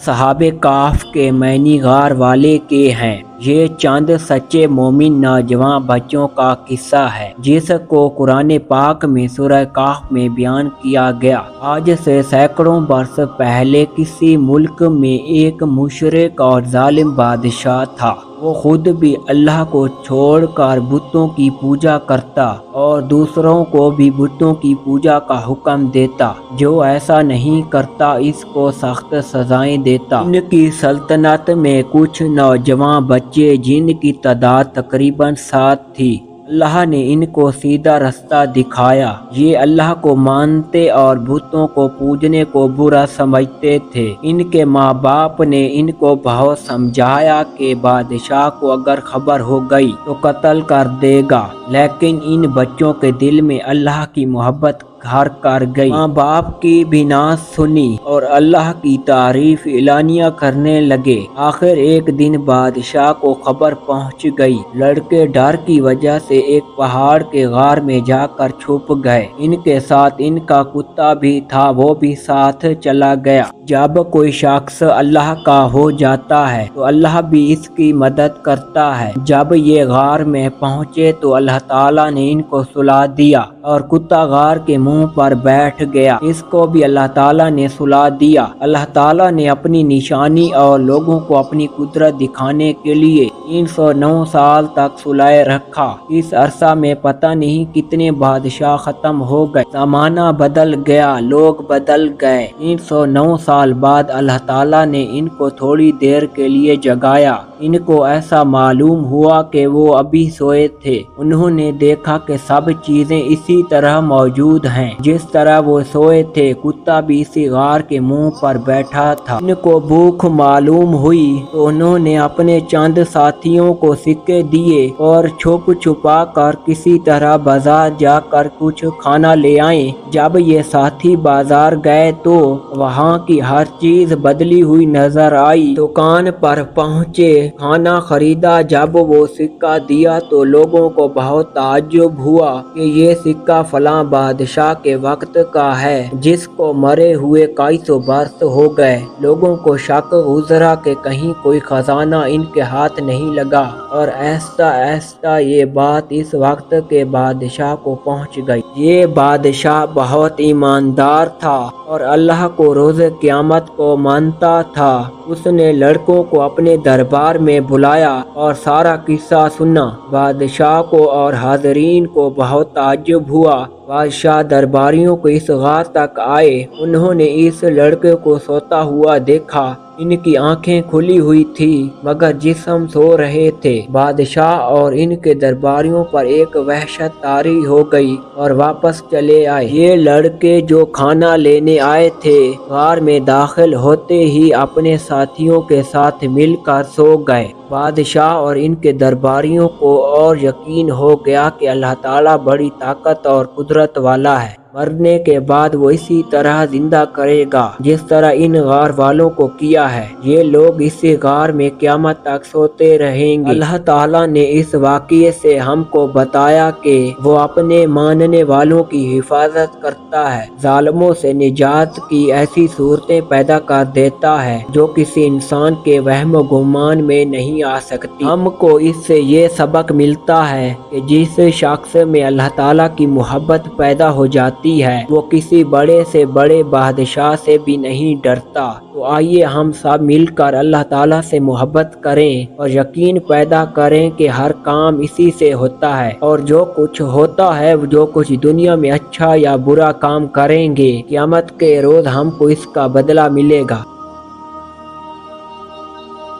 صحابہ کہف کے معنی غار والے کے ہیں۔ یہ چند سچے مومن نوجوان بچوں کا قصہ ہے جس کو قرآن پاک میں سورہ کہف میں بیان کیا گیا۔ آج سے سینکڑوں برس پہلے کسی ملک میں ایک مشرک اور ظالم بادشاہ تھا۔ وہ خود بھی اللہ کو چھوڑ کر بتوں کی پوجا کرتا اور دوسروں کو بھی بتوں کی پوجا کا حکم دیتا۔ جو ایسا نہیں کرتا اس کو سخت سزائیں دیتا۔ ان کی سلطنت میں کچھ نوجوان بچے جن کی تعداد تقریباً 7 تھی۔ اللہ نے ان کو سیدھا رستہ دکھایا۔ یہ اللہ کو مانتے اور بتوں کو پوجنے کو برا سمجھتے تھے۔ ان کے ماں باپ نے ان کو بہت سمجھایا کہ بادشاہ کو اگر خبر ہو گئی تو قتل کر دے گا، لیکن ان بچوں کے دل میں اللہ کی محبت گھر کر گئی۔ ماں باپ کی بھی نہ سنی اور اللہ کی تعریف اعلانیہ کرنے لگے۔ آخر ایک دن بادشاہ کو خبر پہنچ گئی۔ لڑکے ڈر کی وجہ سے ایک پہاڑ کے غار میں جا کر چھپ گئے۔ ان کے ساتھ ان کا کتا بھی تھا، وہ بھی ساتھ چلا گیا۔ جب کوئی شخص اللہ کا ہو جاتا ہے تو اللہ بھی اس کی مدد کرتا ہے۔ جب یہ غار میں پہنچے تو اللہ تعالیٰ نے ان کو سلا دیا اور کتا غار کے منہ پر بیٹھ گیا۔ اس کو بھی اللہ تعالیٰ نے سلا دیا۔ اللہ تعالیٰ نے اپنی نشانی اور لوگوں کو اپنی قدرت دکھانے کے لیے 309 سال تک سلائے رکھا۔ اس عرصہ میں پتہ نہیں کتنے بادشاہ ختم ہو گئے، زمانہ بدل گیا، لوگ بدل گئے۔ 309 سال بعد اللہ تعالیٰ نے ان کو تھوڑی دیر کے لیے جگایا۔ ان کو ایسا معلوم ہوا کہ وہ ابھی سوئے تھے۔ انہوں نے دیکھا کہ سب چیزیں اسی طرح موجود ہیں جس طرح وہ سوئے تھے۔ کتا بھی اسی غار کے منہ پر بیٹھا تھا۔ ان کو بھوک معلوم ہوئی تو انہوں نے اپنے چند ساتھیوں کو سکے دیے اور چھپ چھپا کر کسی طرح بازار جا کر کچھ کھانا لے آئے۔ جب یہ ساتھی بازار گئے تو وہاں کی ہر چیز بدلی ہوئی نظر آئی۔ دکان پر پہنچے، کھانا خریدا۔ جب وہ سکہ دیا تو لوگوں کو بہت تعجب ہوا کہ یہ سکہ فلاں بادشاہ کے وقت کا ہے جس کو مرے ہوئے کئی سو برس ہو گئے۔ لوگوں کو شک گزرا کہ کہیں کوئی خزانہ ان کے ہاتھ نہیں لگا اور آہستہ آہستہ یہ بات اس وقت کے بادشاہ کو پہنچ گئی۔ یہ بادشاہ بہت ایماندار تھا اور اللہ کو روز قیامت کو مانتا تھا۔ اس نے لڑکوں کو اپنے دربار میں بلایا اور سارا قصہ سنا۔ بادشاہ کو اور حاضرین کو بہت تعجب ہوا۔ بادشاہ درباریوں کو اس غار تک آئے۔ انہوں نے اس لڑکے کو سوتا ہوا دیکھا۔ ان کی آنکھیں کھلی ہوئی تھی مگر جسم سو رہے تھے۔ بادشاہ اور ان کے درباریوں پر ایک وحشت طاری ہو گئی اور واپس چلے آئے۔ یہ لڑکے جو کھانا لینے آئے تھے غار میں داخل ہوتے ہی اپنے ساتھیوں کے ساتھ مل کر سو گئے۔ بادشاہ اور ان کے درباریوں کو اور یقین ہو گیا کہ اللہ تعالیٰ بڑی طاقت اور قدرت والا ہے۔ مرنے کے بعد وہ اسی طرح زندہ کرے گا جس طرح ان غار والوں کو کیا ہے۔ یہ لوگ اسی غار میں قیامت تک سوتے رہیں گے۔ اللہ تعالیٰ نے اس واقعے سے ہم کو بتایا کہ وہ اپنے ماننے والوں کی حفاظت کرتا ہے، ظالموں سے نجات کی ایسی صورتیں پیدا کر دیتا ہے جو کسی انسان کے وہم و گمان میں نہیں آ سکتی۔ ہم کو اس سے یہ سبق ملتا ہے کہ جس شخص میں اللہ تعالیٰ کی محبت پیدا ہو جاتی ہے وہ کسی بڑے سے بڑے بادشاہ سے بھی نہیں ڈرتا۔ تو آئیے ہم سب مل کر اللہ تعالیٰ سے محبت کریں اور یقین پیدا کریں کہ ہر کام اسی سے ہوتا ہے، اور جو کچھ ہوتا ہے، جو کچھ دنیا میں اچھا یا برا کام کریں گے، قیامت کے روز ہم کو اس کا بدلہ ملے گا۔